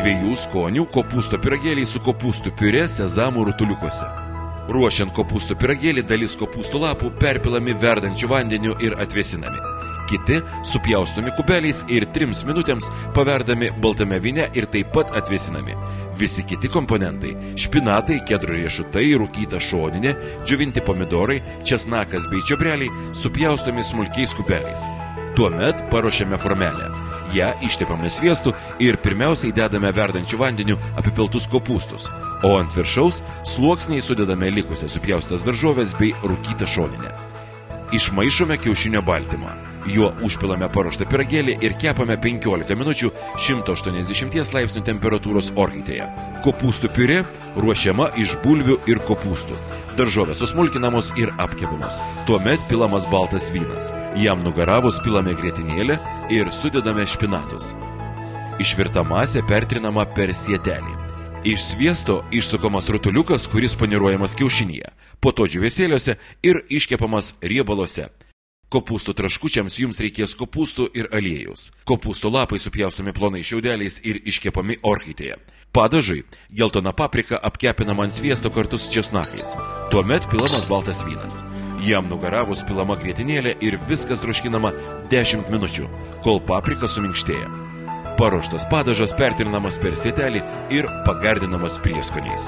2 skonių kopūsto pyragėliai su kopūstų piurė sezamų rutuliukuose. Ruošiant kopūstų pyragėlį dalis kopūstų lapų perpilami verdančiu vandeniu ir atvėsinami. Kiti supjaustomi kubeliais ir 3 minutėms paverdami baltame vyne ir taip pat atvėsinami. Visi kiti komponentai – špinatai, kedro riešutai, rūkyta šoninė, džiovinti pomidorai, česnakas bei čiobreliai – supjaustomi smulkiais kubeliais. Tuomet paruošiame formelę. Ją ištepame sviestu ir pirmiausiai dedame verdančiu vandeniu apipiltus kopūstus, o ant viršaus sluoksniai sudedame likusias supjaustas daržovės bei rūkytą šoninę. Išmaišome kiaušinio baltymą. Juo užpilame paruoštą pyragėlį ir kepame 15 minučių 180 laipsnių temperatūros orkaitėje. Kopūstų piurė ruošiama iš bulvių ir kopūstų. Daržovės susmulkinamos ir apkepamos. Tuomet pilamas baltas vynas. Jam nugaravus pilame grietinėlę ir sudedame špinatus. Išvirta masė pertrinama per sietelį. Iš sviesto išsukamas rutuliukas, kuris paniruojamas kiaušinyje, po to džiūvėsėliuose ir iškepamas riebaluose. Kopūstų traškučiams jums reikės kopūstų ir aliejaus. Kopūstų lapai supjaustomi plonai šiaudeliais ir iškepami orkaitėje. Padažui geltona paprika apkepinama ant sviesto kartu su česnakais. Tuomet pilamas baltas vynas. Jam nugaravus pilama grietinėlė ir viskas troškinama 10 minučių, kol paprika suminkštėja. Paruoštas padažas pertrinamas per sietelį ir pagardinamas prieskoniais.